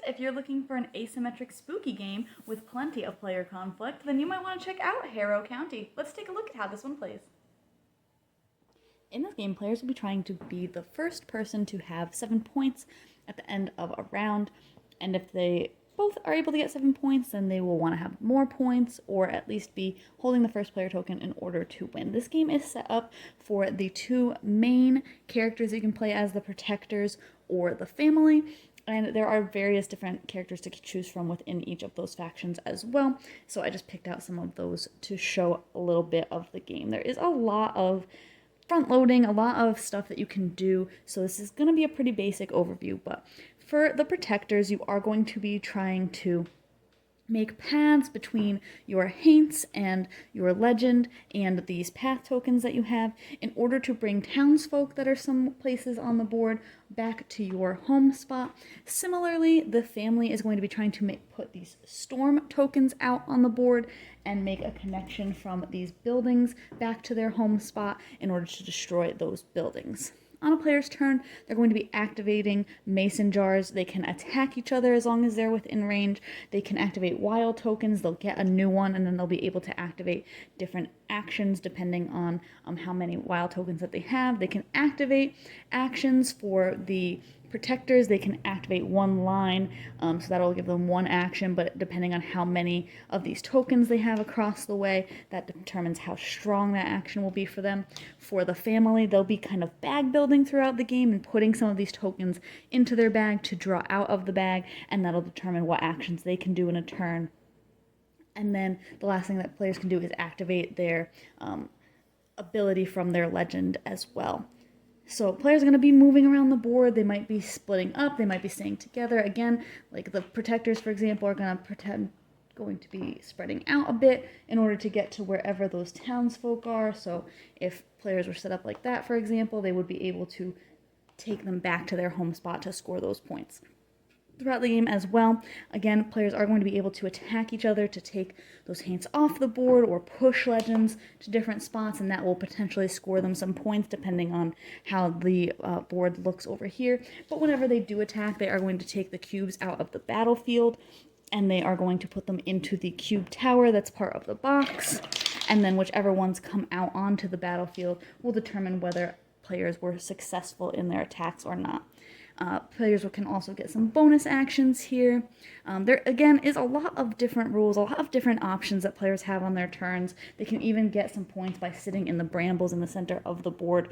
If you're looking for an asymmetric spooky game with plenty of player conflict, then you might want to check out Harrow County. Let's take a look at how this one plays. In this game, players will be trying to be the first person to have 7 points at the end of a round, and if they both are able to get 7 points, then they will want to have more points, or at least be holding the first player token in order to win. This game is set up for the two main characters you can play as, the protectors or the family, and there are various different characters to choose from within each of those factions as well, so I just picked out some of those to show a little bit of the game. There is a lot of front loading, a lot of stuff that you can do, so this is going to be a pretty basic overview, but for the protectors, you are going to be trying to make paths between your haints and your legend and these path tokens that you have in order to bring townsfolk that are some places on the board back to your home spot. Similarly, the family is going to be trying to put these storm tokens out on the board and make a connection from these buildings back to their home spot in order to destroy those buildings. On a player's turn, they're going to be activating mason jars. They can attack each other as long as they're within range. They can activate wild tokens. They'll get a new one, and then they'll be able to activate different actions depending on how many wild tokens that they have. They can activate actions for the protectors. They can activate one line, so that'll give them one action, but depending on how many of these tokens they have across the way, that determines how strong that action will be for them. For the family, they'll be kind of bag building throughout the game and putting some of these tokens into their bag to draw out of the bag, and that'll determine what actions they can do in a turn. And then the last thing that players can do is activate their ability from their legend as well. So players are going to be moving around the board. They might be splitting up. They might be staying together. Again, like the protectors, for example, are going to be spreading out a bit in order to get to wherever those townsfolk are. So if players were set up like that, for example, they would be able to take them back to their home spot to score those points. Throughout the game as well, again, players are going to be able to attack each other to take those haints off the board or push legends to different spots, and that will potentially score them some points depending on how the board looks over here. But whenever they do attack, they are going to take the cubes out of the battlefield, and they are going to put them into the cube tower that's part of the box, and then whichever ones come out onto the battlefield will determine whether players were successful in their attacks or not. Players can also get some bonus actions here. There, again, is a lot of different rules, a lot of different options that players have on their turns. They can even get some points by sitting in the brambles in the center of the board.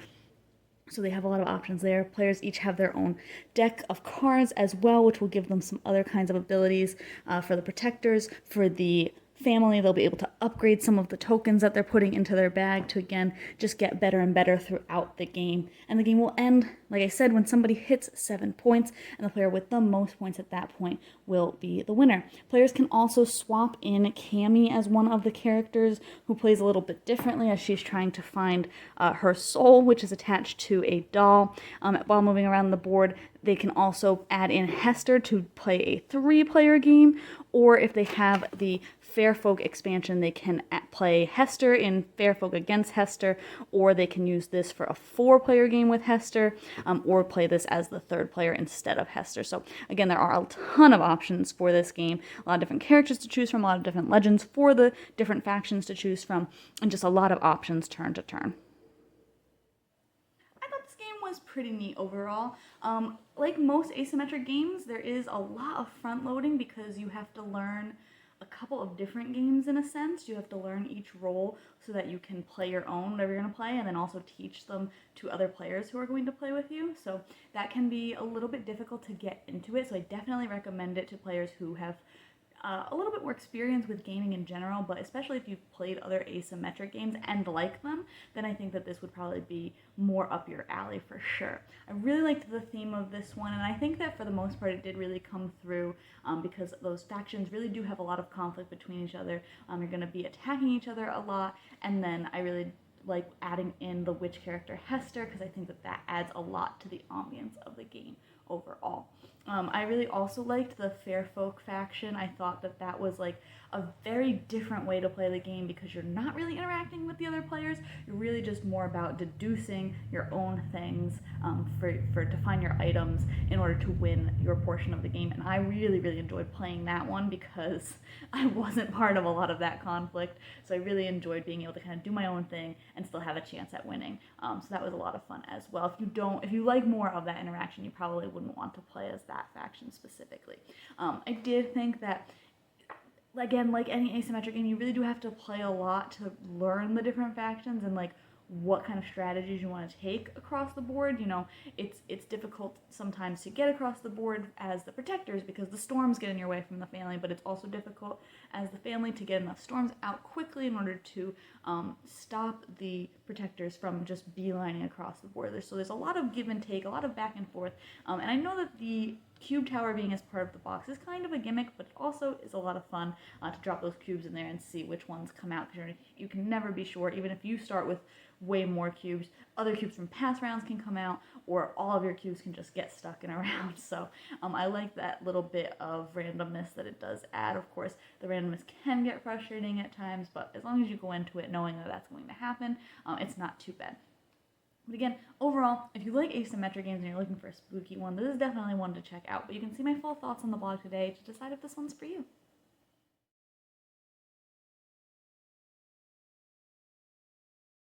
So they have a lot of options there. Players each have their own deck of cards as well, which will give them some other kinds of abilities. For the protectors, for the family, they'll be able to upgrade some of the tokens that they're putting into their bag to, again, just get better and better throughout the game. And the game will end, like I said, when somebody hits 7 points, and the player with the most points at that point will be the winner. Players can also swap in Cammy as one of the characters who plays a little bit differently as she's trying to find her soul, which is attached to a doll. While moving around the board, they can also add in Hester to play a 3-player game, or if they have the Fairfolk expansion, they can play Hester in Fairfolk against Hester, or they can use this for a 4-player game with Hester, or play this as the 3rd player instead of Hester. So again, there are a ton of options for this game, a lot of different characters to choose from, a lot of different legends for the different factions to choose from, and just a lot of options turn to turn. Was pretty neat overall. Like most asymmetric games, there is a lot of front loading because you have to learn a couple of different games in a sense. You have to learn each role so that you can play your own, whatever you're going to play, and then also teach them to other players who are going to play with you. So that can be a little bit difficult to get into it, so I definitely recommend it to players who have a little bit more experience with gaming in general, but especially if you've played other asymmetric games and like them, then I think that this would probably be more up your alley for sure. I really liked the theme of this one, and I think that for the most part it did really come through because those factions really do have a lot of conflict between each other. You're going to be attacking each other a lot, and then I really like adding in the witch character Hester because I think that that adds a lot to the ambience of the game overall. I really also liked the Fair Folk faction. I thought that that was like a very different way to play the game because you're not really interacting with the other players. You're really just more about deducing your own things to find your items in order to win your portion of the game. And I really, really enjoyed playing that one because I wasn't part of a lot of that conflict. So I really enjoyed being able to kind of do my own thing and still have a chance at winning. So that was a lot of fun as well. If you like more of that interaction, you probably wouldn't want to play as that faction specifically. I did think that, again, like any asymmetric game, you really do have to play a lot to learn the different factions and like what kind of strategies you want to take across the board. You know, it's difficult sometimes to get across the board as the protectors because the storms get in your way from the family, but it's also difficult as the family to get enough storms out quickly in order to stop the protectors from just beelining across the board. So there's a lot of give and take, a lot of back and forth, and I know that the cube tower being as part of the box is kind of a gimmick, but it also is a lot of fun to drop those cubes in there and see which ones come out, because you can never be sure. Even if you start with way more cubes, other cubes from past rounds can come out, or all of your cubes can just get stuck in a round. So I like that little bit of randomness that it does add. Of course, the randomness can get frustrating at times, but as long as you go into it knowing that that's going to happen, it's not too bad. But again, overall, if you like asymmetric games and you're looking for a spooky one, this is definitely one to check out. But you can see my full thoughts on the blog today to decide if this one's for you.